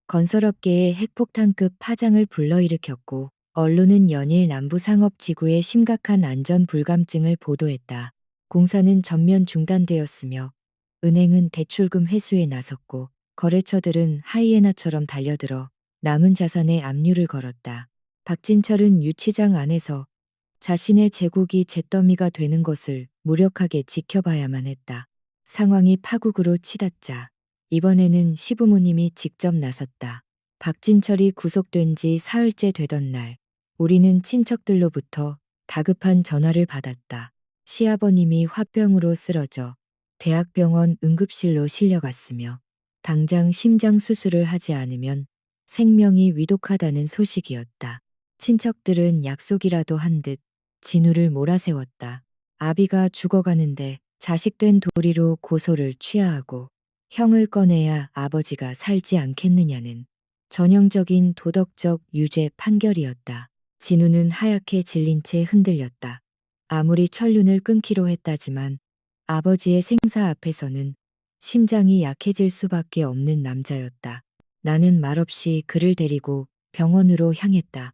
건설업계의 핵폭탄급 파장을 불러일으켰고 언론은 연일 남부상업지구의 심각한 안전 불감증을 보도했다. 공사는 전면 중단되었으며 은행은 대출금 회수에 나섰고 거래처들은 하이에나처럼 달려들어 남은 자산에 압류를 걸었다. 박진철은 유치장 안에서 자신의 제국이 잿더미가 되는 것을 무력하게 지켜봐야만 했다. 상황이 파국으로 치닫자 이번에는 시부모님이 직접 나섰다. 박진철이 구속된 지 사흘째 되던 날 우리는 친척들로부터 다급한 전화를 받았다. 시아버님이 화병으로 쓰러져 대학병원 응급실로 실려갔으며 당장 심장 수술을 하지 않으면 생명이 위독하다는 소식이었다. 친척들은 약속이라도 한 듯 진우를 몰아세웠다. 아비가 죽어가는데 자식된 도리로 고소를 취하하고 형을 꺼내야 아버지가 살지 않겠느냐는 전형적인 도덕적 유죄 판결이었다. 진우는 하얗게 질린 채 흔들렸다. 아무리 천륜을 끊기로 했다지만 아버지의 생사 앞에서는 심장이 약해질 수밖에 없는 남자였다. 나는 말없이 그를 데리고 병원으로 향했다.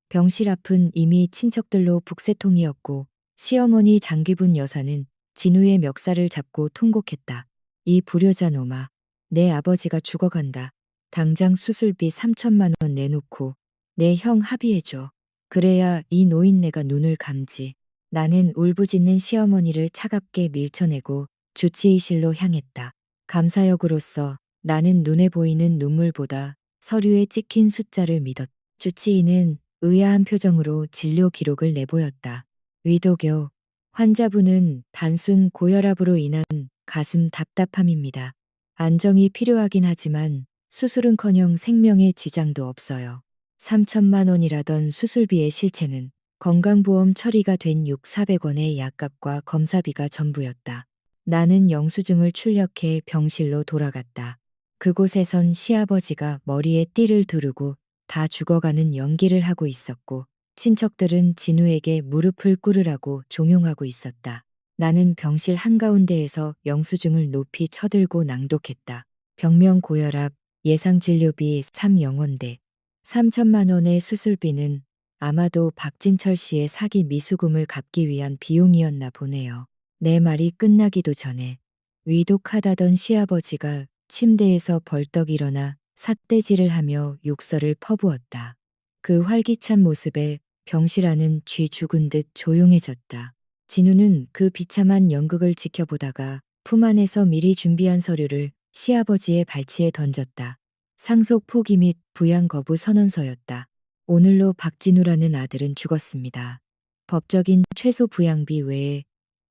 병실 앞은 이미 친척들로 북새통이었고 시어머니 장귀분 여사는 진우의 멱살을 잡고 통곡했다. 이 불효자 놈아, 내 아버지가 죽어간다. 당장 수술비 3천만 원 내놓고 내 형 합의해줘. 그래야 이 노인네가 눈을 감지. 나는 울부짖는 시어머니를 차갑게 밀쳐내고 주치의실로 향했다. 감사역으로서 나는 눈에 보이는 눈물보다 서류에 찍힌 숫자를 믿었다. 주치의는 의아한 표정으로 진료 기록을 내보였다. 위독요. 환자분은 단순 고혈압으로 인한 가슴 답답함입니다. 안정이 필요하긴 하지만 수술은커녕 생명에 지장도 없어요. 3천만 원이라던 수술비의 실체는 건강보험 처리가 된 6,400원의 약값과 검사비가 전부였다. 나는 영수증을 출력해 병실로 돌아갔다. 그곳에선 시아버지가 머리에 띠를 두르고 다 죽어가는 연기를 하고 있었고 친척들은 진우에게 무릎을 꿇으라고 종용하고 있었다. 나는 병실 한가운데에서 영수증을 높이 쳐들고 낭독했다. 병명 고혈압, 예상 진료비 3영원대, 3천만 원의 수술비는 아마도 박진철 씨의 사기 미수금을 갚기 위한 비용이었나 보네요. 내 말이 끝나기도 전에 위독하다던 시아버지가 침대에서 벌떡 일어나 삿대질을 하며 욕설을 퍼부었다. 그 활기찬 모습에 병실 안은 쥐 죽은 듯 조용해졌다. 진우는 그 비참한 연극을 지켜보다가 품 안에서 미리 준비한 서류를 시아버지의 발치에 던졌다. 상속 포기 및 부양 거부 선언서였다. 오늘로 박진우라는 아들은 죽었습니다. 법적인 최소 부양비 외에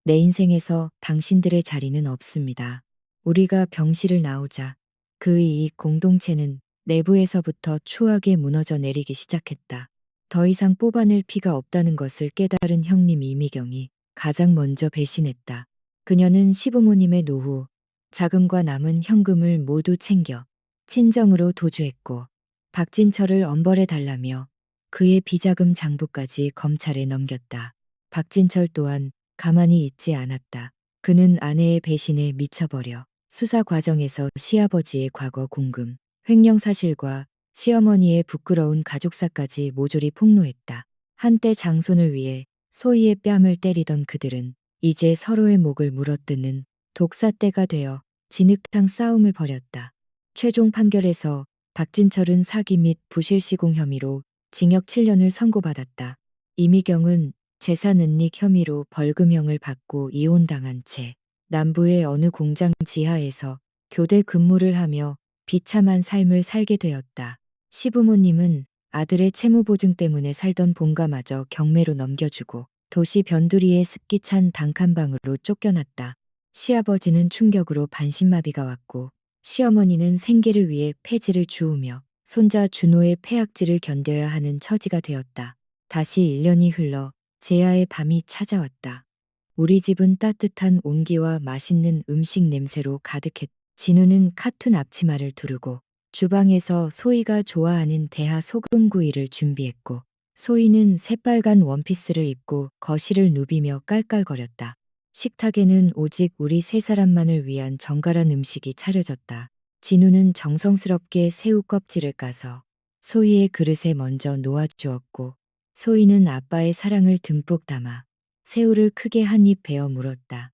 내 인생에서 당신들의 자리는 없습니다. 우리가 병실을 나오자 그 이익 공동체는 내부에서부터 추하게 무너져 내리기 시작했다. 더 이상 뽑아낼 피가 없다는 것을 깨달은 형님 이미경이 가장 먼저 배신했다. 그녀는 시부모님의 노후, 자금과 남은 현금을 모두 챙겨 친정으로 도주했고 박진철을 엄벌해 달라며 그의 비자금 장부까지 검찰에 넘겼다. 박진철 또한 가만히 있지 않았다. 그는 아내의 배신에 미쳐버려 수사 과정에서 시아버지의 과거 공금, 횡령 사실과 시어머니의 부끄러운 가족사까지 모조리 폭로했다. 한때 장손을 위해 소희의 뺨을 때리던 그들은 이제 서로의 목을 물어뜯는 독사떼가 되어 진흙탕 싸움을 벌였다. 최종 판결에서 박진철은 사기 및 부실 시공 혐의로 징역 7년을 선고받았다. 이미경은 재산 은닉 혐의로 벌금형을 받고 이혼당한 채 남부의 어느 공장 지하에서 교대 근무를 하며 비참한 삶을 살게 되었다. 시부모님은 아들의 채무보증 때문에 살던 본가마저 경매로 넘겨주고 도시 변두리의 습기 찬 단칸방으로 쫓겨났다. 시아버지는 충격으로 반신마비가 왔고 시어머니는 생계를 위해 폐지를 주우며 손자 준호의 폐악질을 견뎌야 하는 처지가 되었다. 다시 1년이 흘러 제야의 밤이 찾아왔다. 우리 집은 따뜻한 온기와 맛있는 음식 냄새로 가득했다. 진우는 카툰 앞치마를 두르고 주방에서 소희가 좋아하는 대하 소금구이를 준비했고 소희는 새빨간 원피스를 입고 거실을 누비며 깔깔거렸다. 식탁에는 오직 우리 세 사람만을 위한 정갈한 음식이 차려졌다. 진우는 정성스럽게 새우 껍질을 까서 소희의 그릇에 먼저 놓아주었고 소희는 아빠의 사랑을 듬뿍 담아 새우를 크게 한 입 베어 물었다.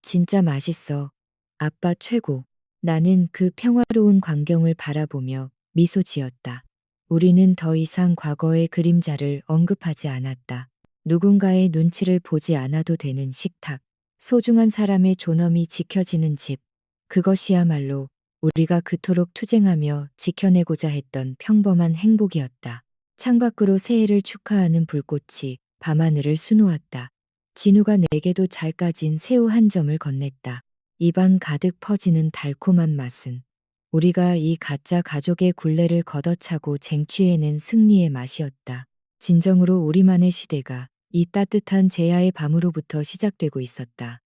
진짜 맛있어. 아빠 최고. 나는 그 평화로운 광경을 바라보며 미소 지었다. 우리는 더 이상 과거의 그림자를 언급하지 않았다. 누군가의 눈치를 보지 않아도 되는 식탁, 소중한 사람의 존엄이 지켜지는 집, 그것이야말로 우리가 그토록 투쟁하며 지켜내고자 했던 평범한 행복이었다. 창밖으로 새해를 축하하는 불꽃이 밤하늘을 수놓았다. 진우가 내게도 잘 까진 새우 한 점을 건넸다. 입안 가득 퍼지는 달콤한 맛은 우리가 이 가짜 가족의 굴레를 걷어차고 쟁취해낸 승리의 맛이었다. 진정으로 우리만의 시대가 이 따뜻한 제야의 밤으로부터 시작되고 있었다.